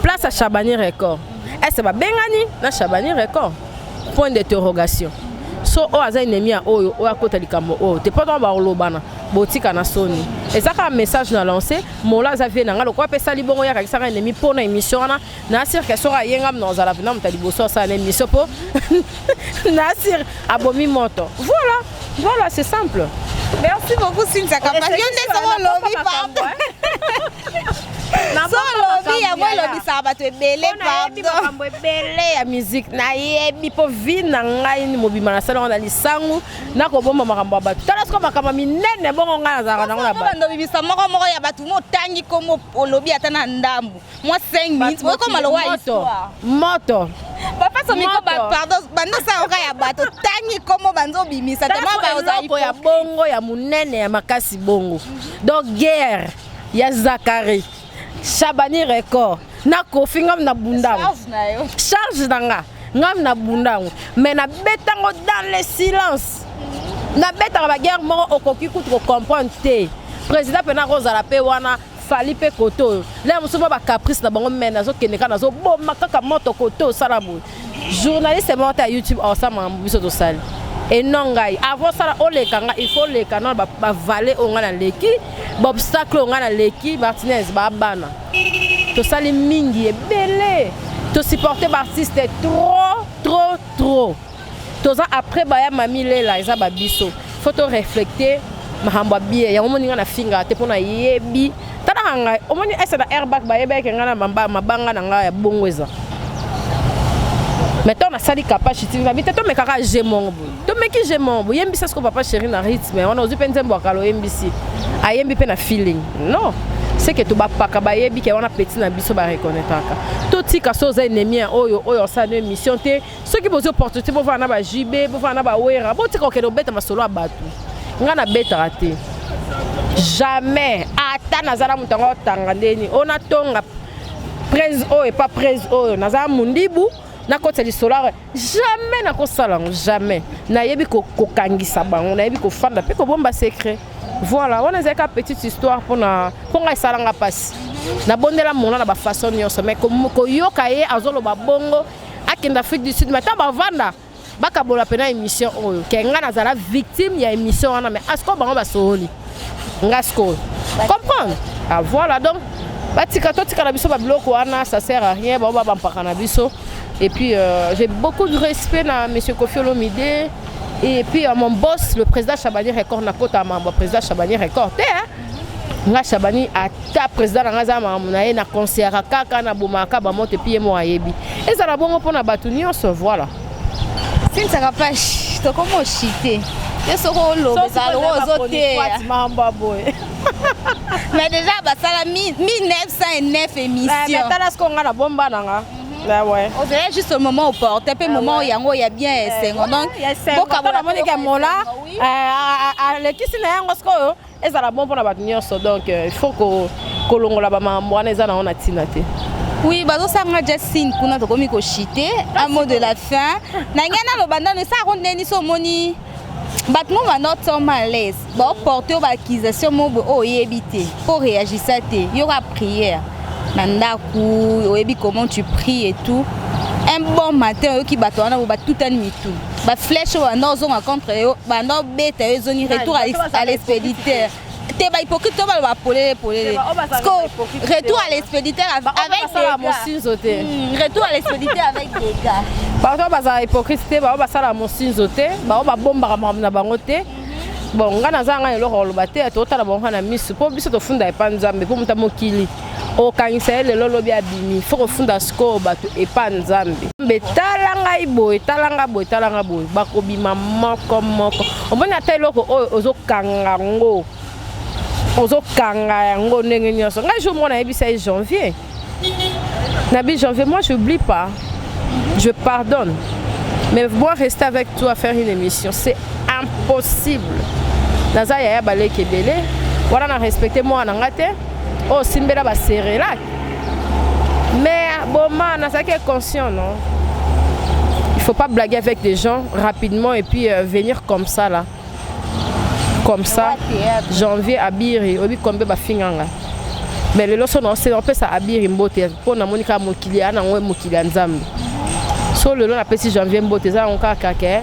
place à Chabani record est-ce ba bengani na Chabani record point d'interrogation so o aza ennemi a oyo o akota likambo o te pas ba lobana botika na soni ezaka message na lancé mola za vie nanga lokwa pesa libongo ya kakisaka ennemi pour na émission na sir que sora yenga na zala na mutali boso sa na émission po na sir abomi moto voilà c'est simple. Merci beaucoup Cynthia Kapage. Yo ne sama lobi pardon. Na so lobi ya mo lobi sa bato ebele pardon. Ba ebele ya musique na yebi po vi na ngai ni mobima na salon na lisangu na ko bomba makambo bato. Tala sko makama minene bongo nga za na ngona ba. Ndo bibisa moko ya bato mo tangi komo olobi ata na ndambu. Moi 5 minutes mo ko malowa histoire. Moto. Papa so miko pardon bando sa oka ya bato tangi komo banzo bimisa tellement ba oza ya bongo ya munene ya makasi bongo. Donc guerre ya Zakari Chabani record na Kofi ngam na bundango charge nanga ngam na bundango mais na betango dans le silence na betango ba guerre moko okoki kutu ko comprendre te président pena kozala pe wana fali pe koto là mosusu ba caprice na bango men nazo keneka nazo boma kaka moto koto sala boy journaliste monte à YouTube ensemble biso to sali et non ngai avant ça olekanga il faut les canons ba valer onga na leki obstacle onga na leki Martinez ba bana to sali mingi e belé to supporter l'artiste trop to ça après ba ya mami lela eza ba biso faut to reflecter mahamba bien ya omoni ngana finga te pona yebi tala nga omoni esa na airbag ba yeba ke ngana mabanga na nga ya bongweza mais on a sali Kapach TV na bité to mekaka gemon to meki gemon bo yembi ce que papa chéri na rythme on a ozu penze mbokalo yembisi ayembi pe na feeling non c'est que to ba paka ba yebi ke on a petit na biso ba reconnaître to tika so za ennemi oyo sa no émission te ceux qui pose opportunité pour voir na ba JB pour voir na ba wera bo tika okelo beta masolo abatu ngana beta raté jamais ata nazala mutango tanga ndeni on a tonga presse o et pas presse o nazala mundibu na côté du solar jamais na ko sala jamais na yebi ko kangisa bango na yebi ko fanda pe ko bomba secret voilà on a zeka petite histoire pour nga salanga passe na bondela mona na ba façon nyonso mais ko yoka ye azolo ba bongo akenda Afrique du Sud mais ta ba vanda baka bola pena émission oyo ke nga nazala victime ya émission wana mais asko bango ba soli ngasko comprendre ah voilà donc batika to tika na biso ba biloko wana ça sert à rien ba mpaka na biso. Et puis j'ai beaucoup de respect à M. Kofi Olomide et puis mon boss, le président Chabani Record, le président Chabani Record. Nga Chabani a ta président na concert à Kaka na Bomaka ba monte pied mo ayebi. Et ça la bon pour na batuni on se voilà. C'est ça Kapach, to comment chiter. Je soko lo bezalo ozoté. Mais déjà ba sala 1909 émissions. Mais tala ce qu'on a la bomba nanga. Là ouais. On dirait juste au moment où porte, un peu moment où il y a bien 5 ans. Donc beaucoup de monde qui mola le qui sina yango sko et ça la bon pour la battre so donc il faut que longola ba mambo na za na ona tinate. Oui, bazo sanga Justine kuna to komi ko chiter un mot de la fin. Na ngana lo banda ne sa rondeni so moni. Batmo va not so malaise. Ba porter ba accusation mo o yebité pour réagir ça té. Il y aura prière. Nandaku, oyebi comment tu pries et tout. Un bon matin, qui battent tout un mitou. Ba flèche ou un ozon contre eux, ba no bête eux zoni retour à l'expéditeur. T'es pas hypocrite, tu vas poler. Retour à l'expéditeur avec des gars. Retour à l'expéditeur avec des gars. Pardon, bah hypocrite, bah ça la monsin zoté, bah bomba na bangote. Bon, ngana zanga le rôle baté, to tala bon na miss, pour biso to funda e panzambe, pour muta mokili. O kanisa le lolobi abimi, faut funda sko bato e panzambe. Mbe talanga boy, bakobima moko. On bana teloko ozo kanga ngo. Ozo kanga yango ndenge nyonso. Nga jour mona ebisa janvier. Na bi janvier, moi je n'oublie pas. Je pardonne. Mais moi rester avec toi faire une émission, c'est impossible. Naza ya balé kebele, wala na respecter moi na ngate. Oh simbela ba serrer là. Mais bon man, ça qui est conscient non. Il faut pas blaguer avec des gens rapidement et puis venir comme ça là. Comme ça. Janvier abiri, obi kombe ba finganga. Mais le loso non c'est on peut ça abiri mbote pour na monika mokili ana ngwe mokili nzambe. So le long la petit janvier mbote za on ka kake.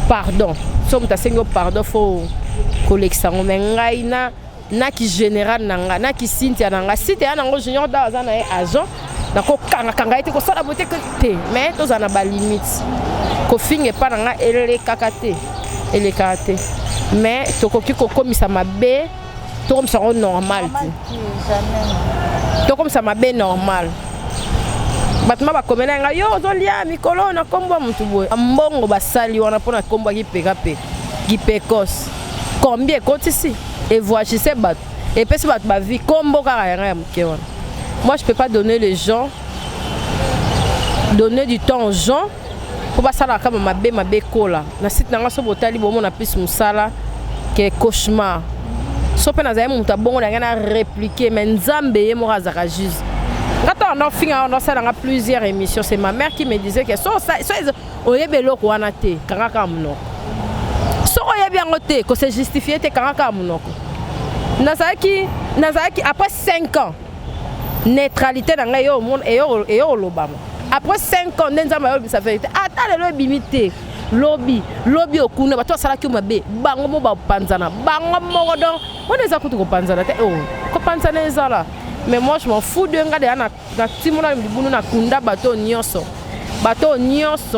Pardon. So mta sengo pardon faut collection mais ngai na ki général nanga na ki Cynthia nanga site ya nango junior da za na agent na ko kanga ite ko sala bote te mais to za na ba limite ko finge pa nanga ele kakate mais to ko ki ko komisa mabe to comme ça normal to comme ça mabe normal batma ba komena nga yo zo lia mikolo na kombo mutu boy ambongo basali wana pona kombo ki pekape ki pekos combien côté ici et voici ces bat et puis c'est ma vie combo carrière. Moi je peux pas donner les gens donner du temps aux gens pour pas ça la comme ma bécola na site nanga so botali bomo na plus musala que cauchemar so pe na za mu tabongo na ngana répliquer mais nzambe ye mo razaka juste quand on a fini on a ça dans plusieurs émissions c'est ma mère qui me disait que so oyebelo ko wana te kanga kamuno so oyebi angote ko se justifier te kanga kamunoko nazalaki après 5 ans neutralité na ngai yo monde et yo lobama après 5 ans nzamba yo bisa vérité ata lelo bimité lobby okuna bato asalaki mabe bango mo ba panzana bango moko donc on eza kutu ko panzana te ko panzana ezala mais moi je m'en fous de nga de na timona libunu na kunda bato nyonso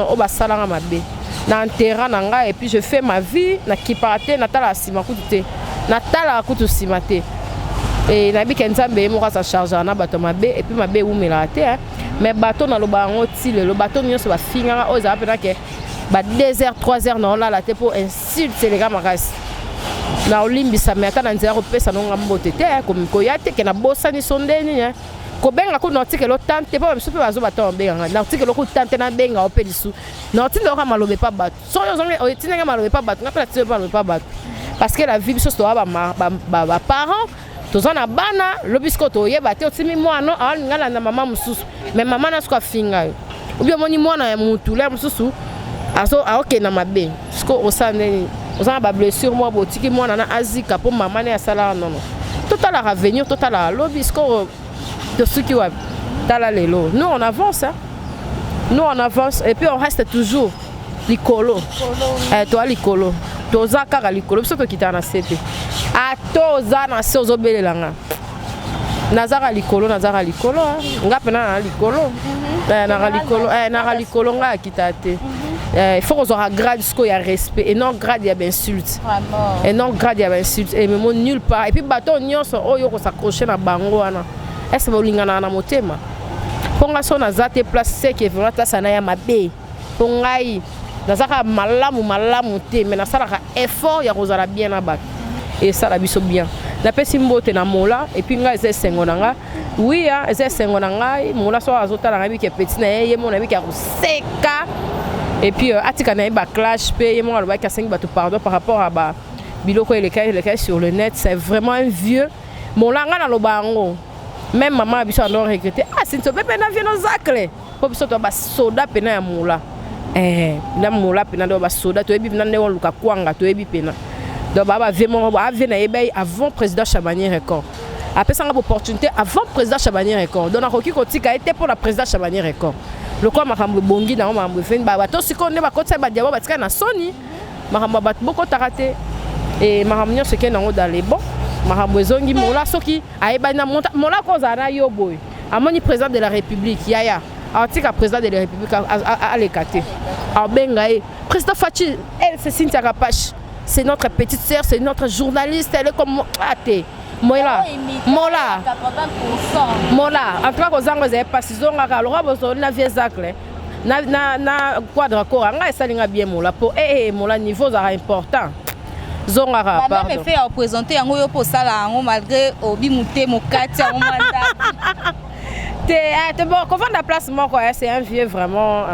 o basalanga mabe na terrain na nga et puis je fais ma vie na kipate na tala sima kutu te na tala kutu sima te et na bi kenzambe mo ka sa charge na bato mabe et puis mabe umela te mais bato na loba ngo ti le bato nyonso ba finga o za pena ke ba 2 heures 3 heures na la te pour insulter les gars makasi na olimbisa me ata na nzela ko pesa no ngambote te ko ya te ke na bosani sondeni ko benga ko notike lo tante pa biso pe bazo bato benga na notike lo ko tante na benga o pelisu na tinde ko malobe pa bato so yo zonge o tinde nga malobe pa bato na pe tinde malobe pa bato parce que la vie biso to ba parents tozana bana lobisko to yeba te otimi mwana ngala na mama mususu mais mama na sko finga yo obi omoni mwana ya mutu la mususu aso aoke na mabe sko osane osana ba blessure moi botiki mwana na azika po mama na sala non total à revenir total à lobisko de ceux qui wa tala lelo nous on avance et puis on reste toujours likolo toi likolo toza kaka likolo biso to kitana sete atoza na se ozobelelanga nazaka likolo nga pena na likolo na likolo nga kita te il faut qu'on aura grade ce qu'il y a respect et non grade il y a insulte et non grade il y a insulte et même nulle part et puis bateau nyonso oyo ko s'accrocher na bango wana est-ce bolingana na motema ponga so na zate place sec et vraiment ça na ya mabe pongai nazaka malamu te mais na salaka effort ya kozala bien na bato et ça la biso bien na pesi mbote na mola et puis nga eze sengo nanga oui eze sengo nanga mola so azota na bi ke petit na ye mo na bi ka seka et puis atika na ba clash pe ye mo aloba ka sengi bato pardon par rapport à ba biloko les cas sur le net c'est vraiment un vieux mola nga na lobango même maman biso a non regretté c'est to pepe na vieno zakle po biso to ba soda pena ya mola na mola pena do ba soda to ebi na ne won luka kwanga to ebi pena donc baba vraiment ba vena ebe avant président Chabani Record après ça opportunité avant président Chabani Record donc na koki kotika était pour la président Chabani Record le quoi makambo bongi na makambo fen ba to sikonde ba kotsa ba diabo ba tika na soni makambo ba boko tarate et makambo nyo seke na ngo dans les bons makambo zongi mola soki ayeba na mola ko za na yo boy amoni président de la République yaya article président de la République à l'écaté bengaé président Fachi elle c'est Cynthia Kapache c'est notre petite sœur c'est notre journaliste elle est comme mola en tout cas kozango ze pasizonga ka lo bozo na viezacle na quadra ko nga esalinga bien mola po mola niveau za important zonga ka pardon même fait représenter yango yo po sala yango malgré obi muté mokati yango manda te bon comment la place moko c'est un vieux vraiment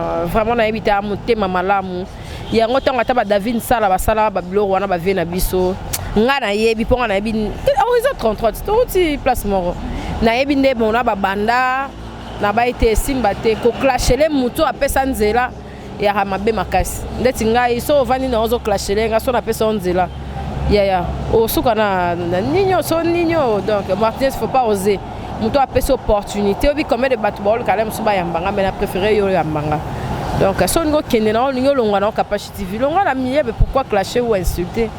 na habité à muté mamalamu yango tonga taba David sala basala ba biloko wana ba vena biso nga na yebi ponga na yebi horizon 33 to place moko na yebi nde mona ba banda na ba ite simba te ko clasher mutu apesa nzela ya mabe makasi ndeti ngai so vani na ozo clasher nga so na pesa nzela ya o suka na ninyo so ninyo donc Martinez faut pas oser mutu apesa opportunité obi comme de batu bol kalem so ba yambanga mais na préféré yo yambanga donc so ngo kende na ninyo longa na capacité TV longa la miebe pourquoi clasher ou insulter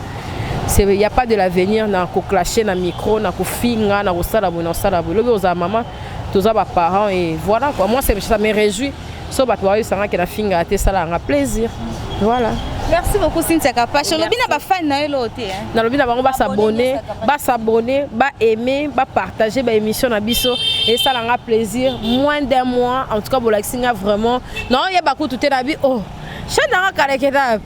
il y a pas de l'avenir na ko clasher na micro na ko finga na ko sala bo na sala bo lobi oza maman tous ba parents et voilà quoi moi ça me réjouit so ba toi ça que na finga te sala un plaisir voilà. Merci beaucoup Cynthia Kapache. Lobi na ba fan na yo te hein. Na lobi na bango ba s'abonner, ba aimer, ba partager ba émission na biso et ça l'a plaisir moins d'un mois en tout cas bolaksinga vraiment. Non, il y a ba ko tout na bi oh. Chana kaleketa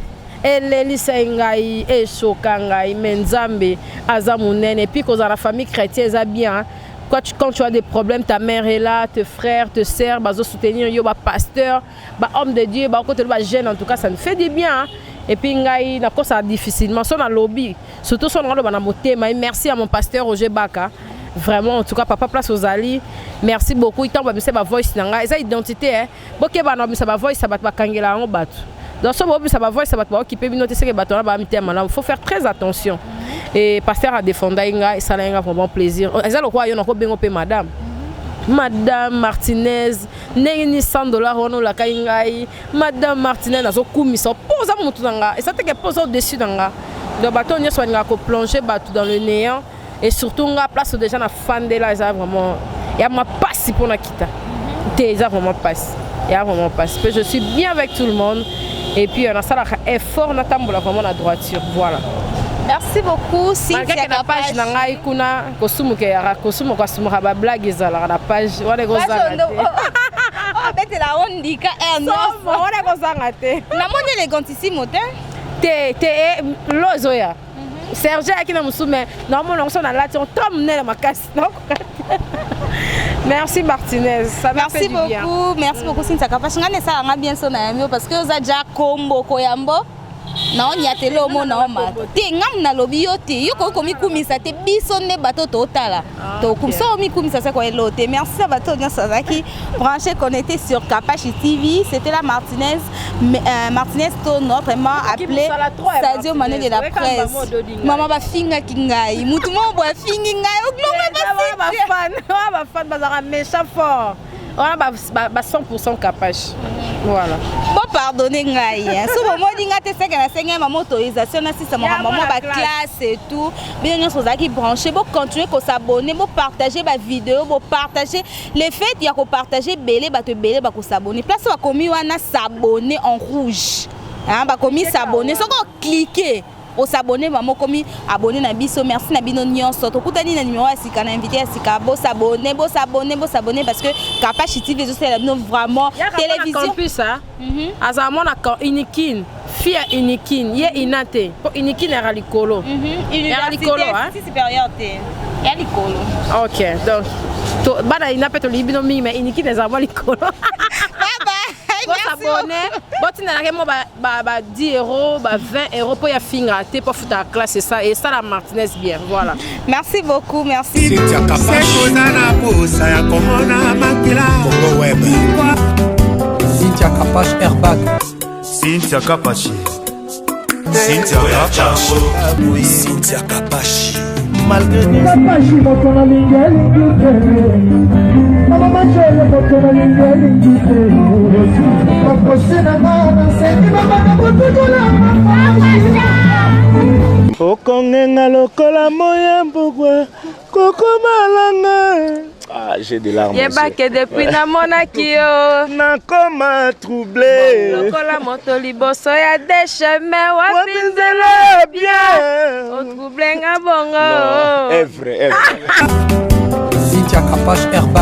elelisa ngai eshoka ngai menzambe azamunene et puis cause la famille chrétienne ça bien. Quand tu as des problèmes, ta mère est là, tes frères, tes sœurs, bah soutenir yo ba pasteur, ba homme de Dieu, ba côté ba jeune en tout cas ça nous fait du bien. Et puis ngai na ko ça difficilement son na lobby, surtout son na ba na motema. Merci à mon pasteur Roger Baka. Vraiment en tout cas papa place aux alliés. Merci beaucoup. Il tombe ba voice na ngai, ça identité hein. Boké ba na ba voice ça ba kangela ngo batu. Dans ce moment ça va voir ça va occuper une note c'est que bateau là ba mitema là, il faut faire très attention. et pasteur a défendu inga et ça a vraiment plaisir. Eza le quoi yo nako bengo pe madame. Madame Martinez, nengini $100 wono la kaingai. Madame Martinez nazo kumisa posa mutu nanga et ça te que posa au-dessus nanga. Donc bateau n'y soit nga ko plonger bateau dans le néant et surtout nga place déjà na fande là ça vraiment il y a ma passe pour na kita. Ça vraiment passe. Il y a vraiment passe. Je suis bien avec tout le monde et puis on a ça là effort na tambola vraiment la droiture. Voilà. Merci beaucoup Cynthia Kapash na ngai kuna kosumu ke ya kosumu kwa sumu ba blague ezala na page wana kozanga te. Oh bete la ondika Ernest. Wana kozanga te. Na moni élégantissimo te. Te lozo ya. Serge akina musume normalement on s'en a là on tombe na makasi. Merci Martinez, ça m'a fait du bien. Merci beaucoup Cynthia Kapash. Ngane ça nga bien son ami parce que za ja kombo koyambo. Non, il y a télé au monde en mat. T'es ngam na lobby yote. Yo ko komi kumisa te bisonne bateau total. To comme ça mi kumisa ça ko elote. Merci à bateau bien Sazaki. Branché connecté sur Kapashi TV. C'était la Martinez. Martinez to vraiment appelé Sadio Mané de la presse. Maman ba finga kingai. Mutu mo bo fingi ngai. O glonga ba fan. Ba fan bazara méchant fort. On a 100% Kapash. Voilà. Bon pardonnez ngai. So mo dinga te seka na senga ma motorisation na sisa maman ba classe et tout. Bien nous sommes qui brancher, bon continuer ko s'abonner, bon partager ba vidéo, bon partager les faits, il y a ko partager belé ba te belé ba ko s'abonner. Place ba komi wana s'abonner en rouge. Hein ba komi s'abonner, so ko cliquer au s'abonner maman komi abonner na biso. Merci na bino nyonso. To kutani na numéro asika na invité asika bo s'abonner parce que Kapashi TV c'est vraiment télévision plus ça. Azamon na unikin fia unikin ye inate po unikin era likolo. Université supérieure te. Ya likolo. OK. Donc to bana ina peto libino mi mais unikin ezamon likolo. Merci. Ba 10 €, ba 20 € pour ya finga te pour foutre la classe et ça la Martinez bien. Voilà. Merci beaucoup, merci. Cynthia Kapash. Cynthia Kapash Airbag. Cynthia Kapash. Cynthia Kapash. Cynthia Kapash. Malgré Okongenga lokola moya mbogwa koko malanga. Ah, j'ai des larmes. Yeba que depuis na monaki yo nakoma troublé. Lokola moto liboso ya des chemins wapinzela bien. O troublé nga bongo. Est vrai. Cynthia Kapash Airbag.